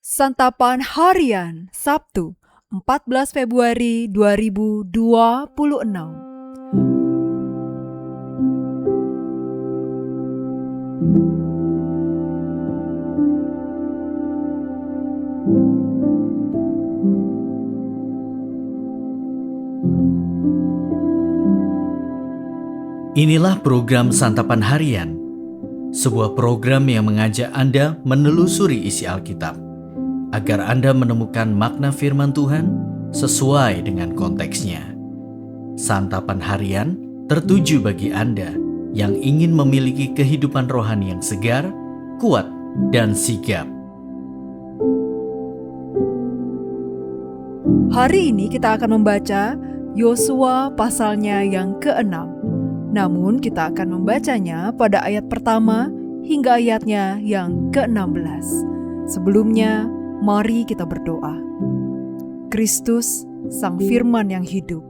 Santapan Harian Sabtu 14 Februari 2026. Inilah program Santapan Harian, sebuah program yang mengajak Anda menelusuri isi Alkitab, agar Anda menemukan makna firman Tuhan sesuai dengan konteksnya. Santapan Harian tertuju bagi Anda yang ingin memiliki kehidupan rohani yang segar, kuat, dan sigap. Hari ini kita akan membaca Yosua pasalnya yang ke-6. Namun kita akan membacanya pada ayat pertama hingga ayatnya yang ke-16. Sebelumnya, mari kita berdoa. Kristus, Sang Firman yang hidup,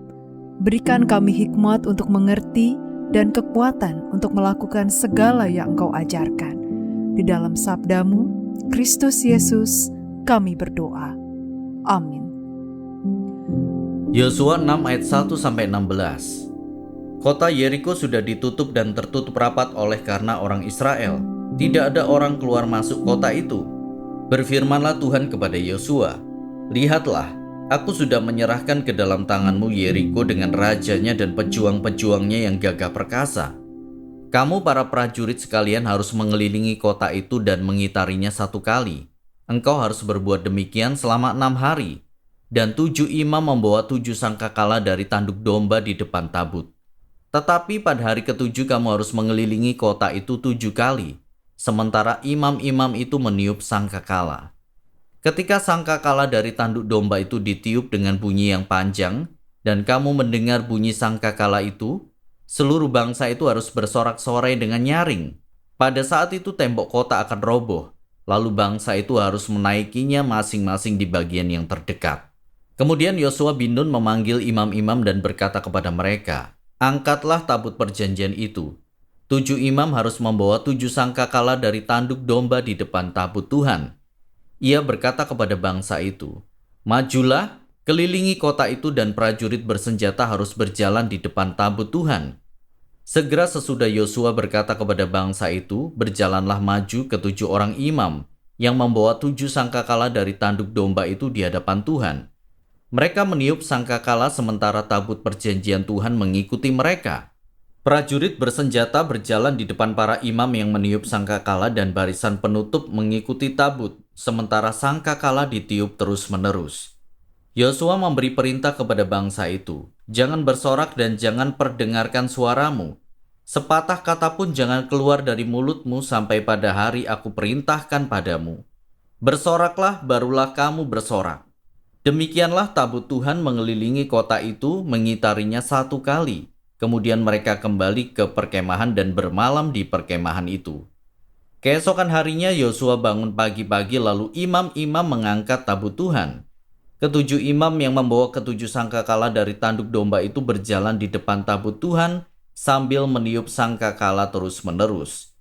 berikan kami hikmat untuk mengerti dan kekuatan untuk melakukan segala yang Engkau ajarkan. Di dalam sabdamu, Kristus Yesus, kami berdoa. Amin. Yosua 6 ayat 1-16. Kota Yeriko sudah ditutup dan tertutup rapat oleh karena orang Israel. Tidak ada orang keluar masuk kota itu. Berfirmanlah Tuhan kepada Yosua, "Lihatlah, aku sudah menyerahkan ke dalam tanganmu Yeriko dengan rajanya dan pejuang-pejuangnya yang gagah perkasa. Kamu para prajurit sekalian harus mengelilingi kota itu dan mengitarinya 1 kali. Engkau harus berbuat demikian selama 6 hari. Dan 7 imam membawa 7 sangkakala dari tanduk domba di depan tabut. Tetapi pada hari ke-7 kamu harus mengelilingi kota itu 7 kali, sementara imam-imam itu meniup sangkakala. Ketika sangkakala dari tanduk domba itu ditiup dengan bunyi yang panjang, dan kamu mendengar bunyi sangkakala itu, seluruh bangsa itu harus bersorak-sorai dengan nyaring. Pada saat itu tembok kota akan roboh, lalu bangsa itu harus menaikinya masing-masing di bagian yang terdekat." Kemudian Yosua bin Nun memanggil imam-imam dan berkata kepada mereka, "Angkatlah tabut perjanjian itu. 7 imam harus membawa 7 sangkakala dari tanduk domba di depan tabut Tuhan." Ia berkata kepada bangsa itu, "Majulah, kelilingi kota itu dan prajurit bersenjata harus berjalan di depan tabut Tuhan." Segera sesudah Yosua berkata kepada bangsa itu, berjalanlah maju ke 7 orang imam yang membawa 7 sangkakala dari tanduk domba itu di hadapan Tuhan. Mereka meniup sangkakala sementara tabut perjanjian Tuhan mengikuti mereka. Prajurit bersenjata berjalan di depan para imam yang meniup sangkakala dan barisan penutup mengikuti tabut, sementara sangkakala ditiup terus-menerus. Yosua memberi perintah kepada bangsa itu, "Jangan bersorak dan jangan perdengarkan suaramu. Sepatah kata pun jangan keluar dari mulutmu sampai pada hari aku perintahkan padamu. Bersoraklah, barulah kamu bersorak." Demikianlah tabut Tuhan mengelilingi kota itu, mengitarinya 1 kali. Kemudian mereka kembali ke perkemahan dan bermalam di perkemahan itu. Keesokan harinya Yosua bangun pagi-pagi lalu imam-imam mengangkat tabut Tuhan. Ke-7 imam yang membawa ke-7 sangkakala dari tanduk domba itu berjalan di depan tabut Tuhan sambil meniup sangkakala terus-menerus.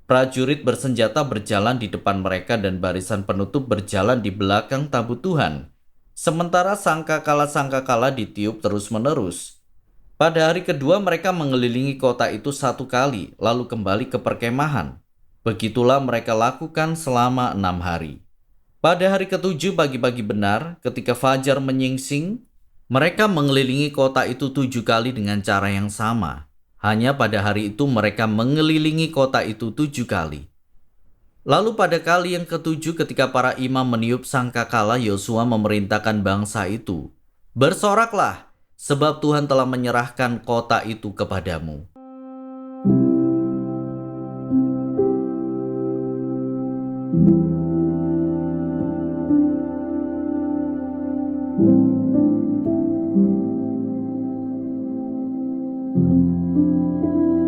Prajurit bersenjata berjalan di depan mereka dan barisan penutup berjalan di belakang tabut Tuhan. Sementara sangkakala-sangkakala ditiup terus-menerus. Pada hari kedua mereka mengelilingi kota itu 1 kali, lalu kembali ke perkemahan. Begitulah mereka lakukan selama 6 hari. Pada hari ke-7 pagi-pagi benar, ketika fajar menyingsing, mereka mengelilingi kota itu 7 kali dengan cara yang sama. Hanya pada hari itu mereka mengelilingi kota itu 7 kali. Lalu pada kali yang ke-7 ketika para imam meniup sangkakala, Yosua memerintahkan bangsa itu, "Bersoraklah, sebab Tuhan telah menyerahkan kota itu kepadamu."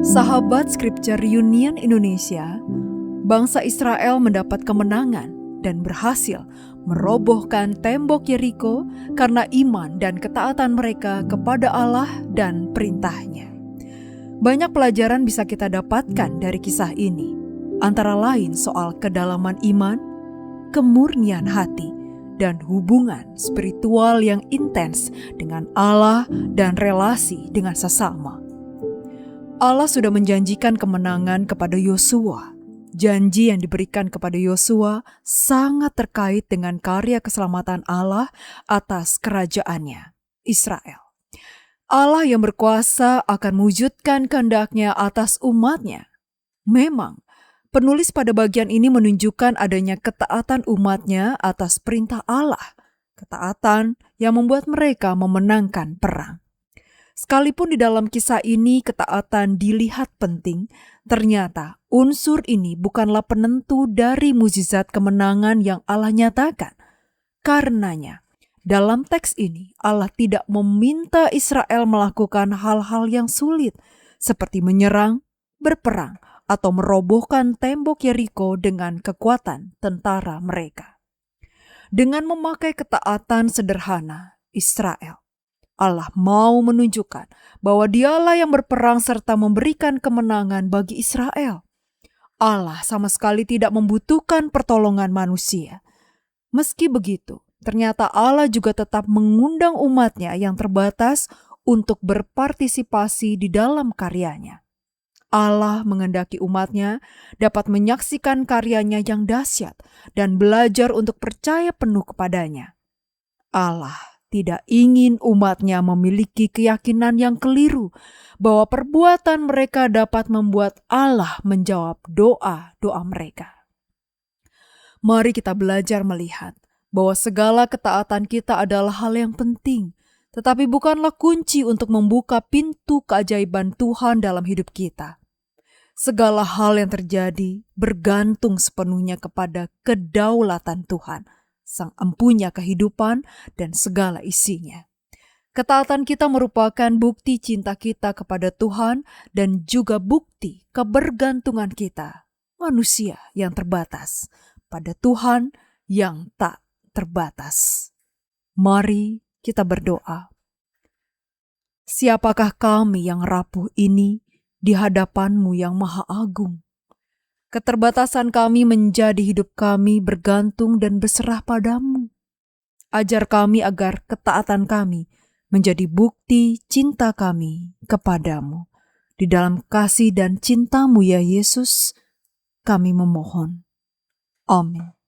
Sahabat Scripture Union Indonesia, bangsa Israel mendapat kemenangan dan berhasil merobohkan tembok Yeriko karena iman dan ketaatan mereka kepada Allah dan perintahnya. Banyak pelajaran bisa kita dapatkan dari kisah ini, antara lain soal kedalaman iman, kemurnian hati, dan hubungan spiritual yang intens dengan Allah dan relasi dengan sesama. Allah sudah menjanjikan kemenangan kepada Yosua. Janji yang diberikan kepada Yosua sangat terkait dengan karya keselamatan Allah atas kerajaannya, Israel. Allah yang berkuasa akan mewujudkan kehendak-Nya atas umat-Nya. Memang, penulis pada bagian ini menunjukkan adanya ketaatan umat-Nya atas perintah Allah, ketaatan yang membuat mereka memenangkan perang. Sekalipun di dalam kisah ini ketaatan dilihat penting, ternyata unsur ini bukanlah penentu dari mukjizat kemenangan yang Allah nyatakan. Karenanya, dalam teks ini Allah tidak meminta Israel melakukan hal-hal yang sulit, seperti menyerang, berperang, atau merobohkan tembok Yeriko dengan kekuatan tentara mereka. Dengan memakai ketaatan sederhana, Israel, Allah mau menunjukkan bahwa Dialah yang berperang serta memberikan kemenangan bagi Israel. Allah sama sekali tidak membutuhkan pertolongan manusia. Meski begitu, ternyata Allah juga tetap mengundang umat-Nya yang terbatas untuk berpartisipasi di dalam karyanya. Allah menghendaki umat-Nya dapat menyaksikan karyanya yang dahsyat dan belajar untuk percaya penuh kepadanya. Allah tidak ingin umat-Nya memiliki keyakinan yang keliru bahwa perbuatan mereka dapat membuat Allah menjawab doa-doa mereka. Mari kita belajar melihat bahwa segala ketaatan kita adalah hal yang penting, tetapi bukanlah kunci untuk membuka pintu keajaiban Tuhan dalam hidup kita. Segala hal yang terjadi bergantung sepenuhnya kepada kedaulatan Tuhan, Sang Empunya kehidupan dan segala isinya. Ketaatan kita merupakan bukti cinta kita kepada Tuhan dan juga bukti kebergantungan kita, manusia yang terbatas, pada Tuhan yang tak terbatas. Mari kita berdoa. Siapakah kami yang rapuh ini di hadapan-Mu yang Maha Agung? Keterbatasan kami menjadi hidup kami bergantung dan berserah pada-Mu. Ajar kami agar ketaatan kami menjadi bukti cinta kami kepada-Mu. Di dalam kasih dan cinta-Mu ya Yesus, kami memohon. Amin.